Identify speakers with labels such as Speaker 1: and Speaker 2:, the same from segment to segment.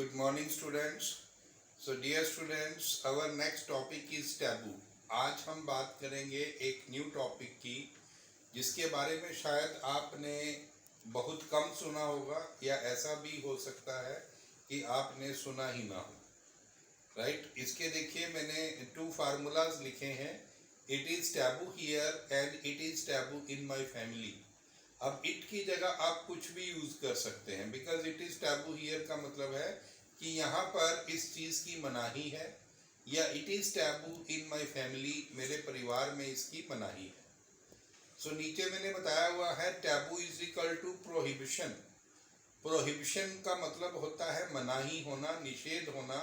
Speaker 1: good morning students. So dear students, our next topic is taboo. आज हम बात करेंगे एक न्यू टॉपिक की जिसके बारे में शायद आपने बहुत कम सुना होगा या ऐसा भी हो सकता है कि आपने सुना ही ना हो. राइट इसके देखिए मैंने 2 फार्मूलाज लिखे हैं. It is taboo here and it is taboo in my family. अब इट की जगह आप कुछ भी यूज़ कर सकते हैं because it is taboo here का मतलब है कि यहाँ पर इस चीज़ की मनाही है, या it is taboo in my family, मेरे परिवार में इसकी मनाही है. सो नीचे मैंने बताया हुआ है taboo is equal to prohibition. Prohibition का मतलब होता है मनाही होना, निषेध होना,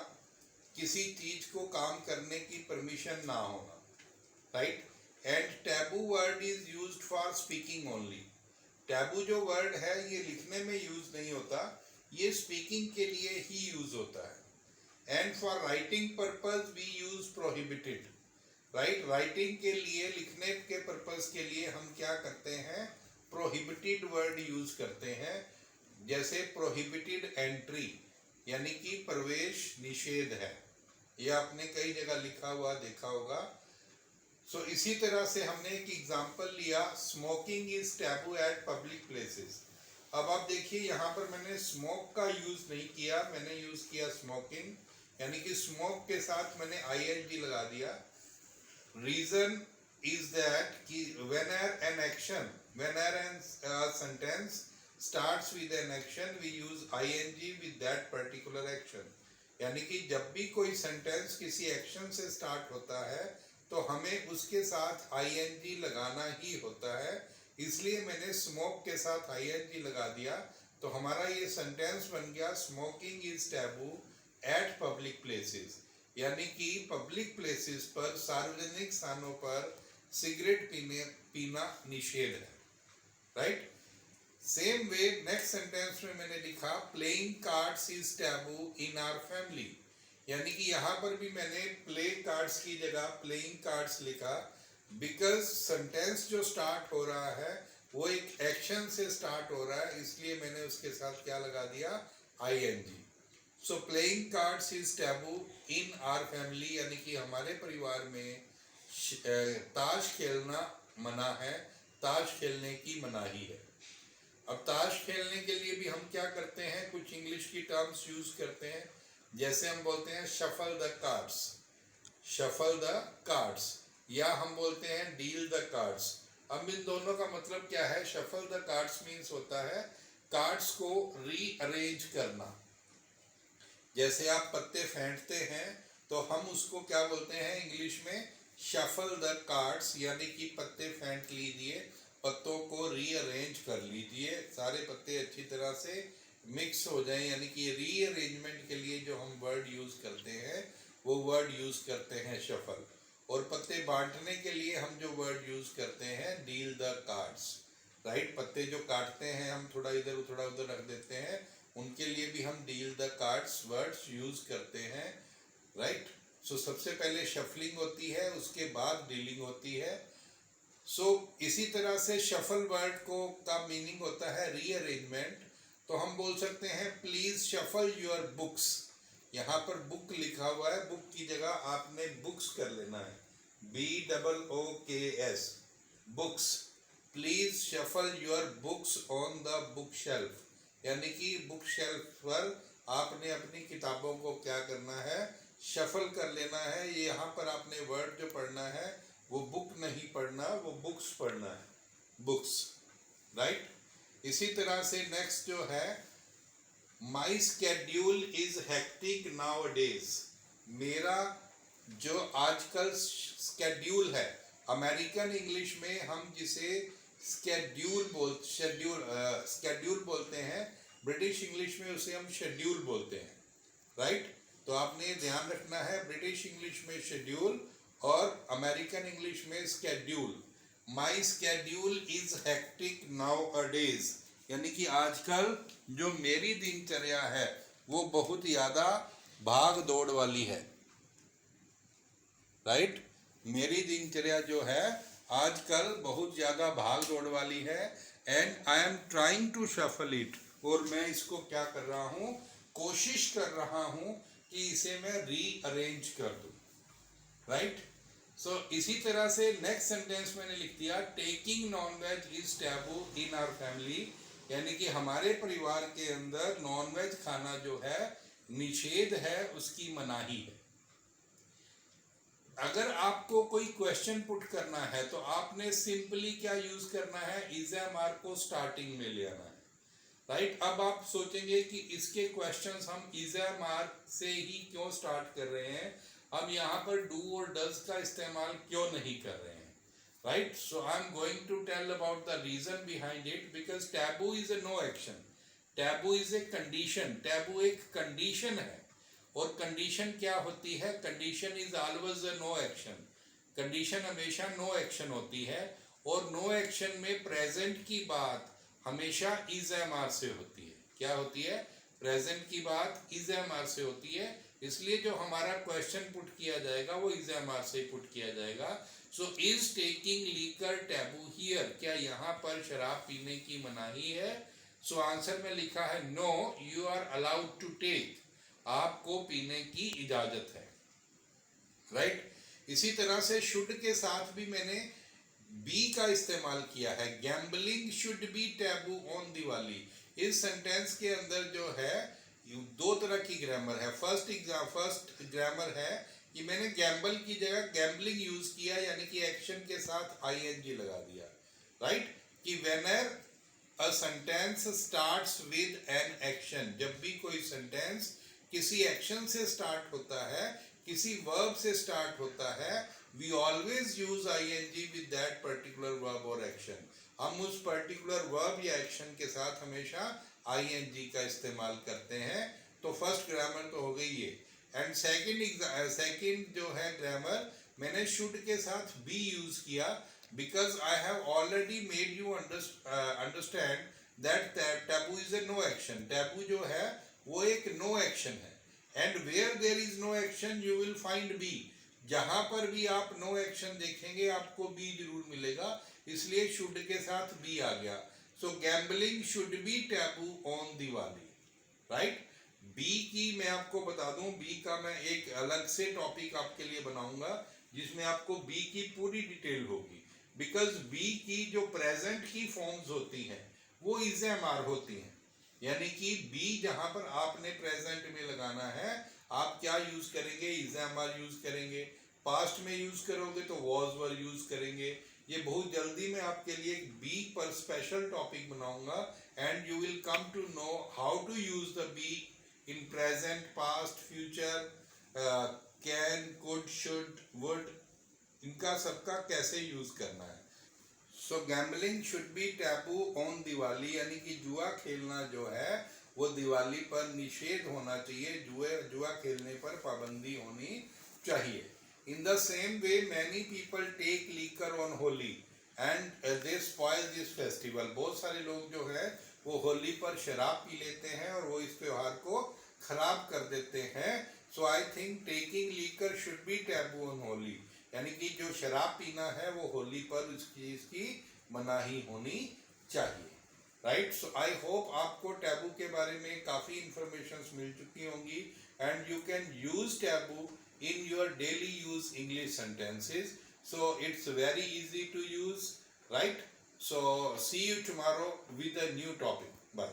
Speaker 1: किसी चीज़ को काम करने की परमिशन ना होना. Right. And taboo word is used for speaking only. Taboo जो वर्ड है ये लिखने में यूज नहीं होता, ये स्पीकिंग के लिए ही यूज होता है. And for writing purpose we use prohibited. Right, writing के लिए, लिखने के पर्पज के लिए हम क्या करते हैं, प्रोहिबिटेड वर्ड यूज करते हैं. जैसे प्रोहिबिटेड एंट्री यानी कि प्रवेश निषेध है, ये आपने कई जगह लिखा हुआ देखा होगा. सो इसी तरह से हमने एक एग्जाम्पल लिया, smoking is taboo eight public places. अब आप देखिए यहाँ पर मैंने स्मोक का यूज नहीं किया, मैंने यूज किया स्मोकिंग, यानी कि स्मोक के साथ मैंने ing लगा दिया. रीजन इज दैट कि whenever an action, whenever a sentence starts with an action we use ing with that particular action. यानी कि जब भी कोई सेंटेंस किसी एक्शन से स्टार्ट होता है तो हमें उसके साथ ing लगाना ही होता है. इसलिए मैंने स्मोक के साथ ing लगा दिया, तो हमारा ये सेंटेंस बन गया smoking is taboo eight public places. यानी कि पब्लिक प्लेसेस पर, सार्वजनिक स्थानों पर सिगरेट पीना निषेध है. Right. Same way next sentence में मैंने लिखा playing cards is taboo in our family. यानी कि यहाँ पर भी मैंने प्ले कार्ड्स की जगह प्लेइंग कार्ड्स लिखा बिकॉज सेंटेंस जो स्टार्ट हो रहा है वो एक एक्शन से स्टार्ट हो रहा है, इसलिए मैंने उसके साथ क्या लगा दिया, ing. So playing cards is taboo in our family, यानी कि हमारे परिवार में ताश खेलना मना है, ताश खेलने की मनाही है. अब ताश खेलने के लिए भी हम क्या करते हैं, कुछ इंग्लिश की टर्म्स यूज करते हैं. जैसे हम बोलते हैं shuffle the cards, shuffle the cards, या हम बोलते हैं डील द कार्ड्स. अब इन दोनों का मतलब क्या है, शफल द कार्ड्स मीन्स होता है कार्ड्स को रीअरेंज करना. जैसे आप पत्ते फेंटते हैं तो हम उसको क्या बोलते हैं इंग्लिश में, शफल द कार्ड्स, यानी कि पत्ते फेंट लीजिए, पत्तों को रीअरेंज कर लीजिए, सारे पत्ते अच्छी तरह से मिक्स हो जाए. यानी कि रीअरेंजमेंट के लिए जो हम वर्ड यूज करते हैं वो वर्ड यूज करते हैं शफल. और पत्ते बांटने के लिए हम जो वर्ड यूज करते हैं डील द कार्ड्स. राइट, पत्ते जो काटते हैं हम थोड़ा इधर थोड़ा उधर रख देते हैं, उनके लिए भी हम deal the cards words use करते हैं. राइट. सो सबसे पहले शफलिंग होती है, उसके बाद डीलिंग होती है. सो इसी तरह से शफल वर्ड को का मीनिंग होता है रीअरेंजमेंट. तो हम बोल सकते हैं प्लीज शफल योर बुक्स. यहाँ पर बुक लिखा हुआ है, बुक की जगह आपने बुक्स कर लेना है, BOOKS, books. Please shuffle your books on the book shelf. यानी कि बुक शेल्फ पर आपने अपनी किताबों को क्या करना है, शफल कर लेना है. ये यहाँ पर आपने वर्ड जो पढ़ना है वो बुक नहीं पढ़ना, वो बुक्स पढ़ना है, बुक्स. राइट. इसी तरह से नेक्स्ट जो है, माई schedule is hectic now days. मेरा जो आजकल स्केड्यूल है, अमेरिकन इंग्लिश में हम जिसे स्केड्यूल बोलते हैं, ब्रिटिश इंग्लिश में उसे हम शेड्यूल बोलते हैं. राइट. तो आपने ध्यान रखना है, ब्रिटिश इंग्लिश में शेड्यूल और अमेरिकन इंग्लिश में schedule. My schedule is hectic now a days, यानी कि आजकल जो मेरी दिनचर्या है वो बहुत ज़्यादा भाग दौड़ वाली है. राइट. मेरी दिनचर्या जो है आजकल बहुत ज़्यादा भाग दौड़ वाली है. And I am trying to shuffle it, और मैं इसको क्या कर रहा हूँ, कोशिश कर रहा हूं कि इसे मैं रीअरेंज कर दूं, राइट। सो इसी तरह से नेक्स्ट सेंटेंस मैंने लिख दिया, taking non veg is taboo in our family, यानी कि हमारे परिवार के अंदर नॉन वेज खाना जो है निषेध है, उसकी मनाही है। अगर आपको कोई क्वेश्चन पुट करना है तो आपने सिंपली क्या यूज करना है, इज एम आर को स्टार्टिंग में ले आना है, राइट। अब आप सोचेंगे कि इसके क्वेश्चंस हम इज एम आर से ही क्यों स्टार्ट कर रहे हैं, हम यहाँ पर डू और डज का इस्तेमाल क्यों नहीं कर रहे हैं, right. So I am going to tell about the reason behind it, because taboo is a no action, taboo is a condition, taboo एक कंडीशन है। और कंडीशन क्या होती है, condition is always a no action, condition हमेशा no action होती है। और नो एक्शन में प्रेजेंट की बात हमेशा इज एम आर से होती है। क्या होती है, प्रेजेंट की बात इज एम आर से होती है, इसलिए जो हमारा क्वेश्चन पुट किया जाएगा वो इज एम आर से पुट किया जाएगा। So is taking liquor taboo here, क्या यहाँ पर शराब पीने की मनाही है। सो आंसर में लिखा है no you are allowed to take, आपको पीने की इजाजत है, राइट। इसी तरह से शुड के साथ भी मैंने बी का इस्तेमाल किया है, gambling should be taboo on Diwali. इस सेंटेंस के अंदर जो है दो तरह की ग्रामर है। फर्स्ट ग्रामर है कि मैंने गैम्बल की जगह गैम्बलिंग यूज किया, यानी कि एक्शन के साथ आईएनजी लगा दिया, राइट। कि whenever a sentence starts with an action, जब भी कोई सेंटेंस किसी एक्शन से स्टार्ट होता है, किसी वर्ब से स्टार्ट होता है, we always use ING with that particular verb और एक्शन। हम उस पर्टिकुलर वर्ब या एक्शन के साथ हमेशा आईएनजी का इस्तेमाल करते हैं। तो फर्स्ट ग्रामर तो हो गई ये। एंड सेकंड जो है ग्रामर, मैंने शुड के साथ बी यूज किया, because I have already made you understand that taboo is a no action. Taboo जो है वो एक नो एक्शन है, and where there is no action you will find be, जहां पर भी आप नो एक्शन देखेंगे आपको बी जरूर मिलेगा, इसलिए शुड के साथ बी आ गया। So gambling should be taboo on Diwali, right. Be की मैं आपको बता दूं, बी का मैं एक अलग से टॉपिक आपके लिए बनाऊंगा जिसमें आपको बी की पूरी डिटेल होगी, बिकॉज बी की जो प्रेजेंट की फॉर्म्स होती हैं वो इज एम आर होती हैं, यानी कि बी जहां पर आपने प्रेजेंट में लगाना है, आप क्या यूज करेंगे, इज एम आर यूज करेंगे। पास्ट में यूज करोगे तो वॉज वर यूज करेंगे। ये बहुत जल्दी मैं आपके लिए एक बी पर स्पेशल टॉपिक बनाऊंगा, and you will come to know how to use the be in present, past, future, can, could, should, would, इनका सबका कैसे यूज करना है। So gambling should be taboo on Diwali, यानी कि जुआ खेलना जो है वो दिवाली पर निषेध होना चाहिए, जुआ खेलने पर पाबंदी होनी चाहिए। In the same way many people take liquor on Holi and they spoil this festival. बहुत सारे लोग जो है वो होली पर शराब पी लेते हैं और वो इस त्योहार को खराब कर देते हैं। So I think taking liquor should be taboo on Holi, यानी कि जो शराब पीना है वो होली पर इसकी मनाही होनी चाहिए, राइट। सो आई होप आपको टैबू के बारे में काफ़ी इंफॉर्मेशन मिल चुकी होंगी, and you can use taboo in your daily use English sentences. So it's very easy to use, right. So see you tomorrow with a new topic. Bye.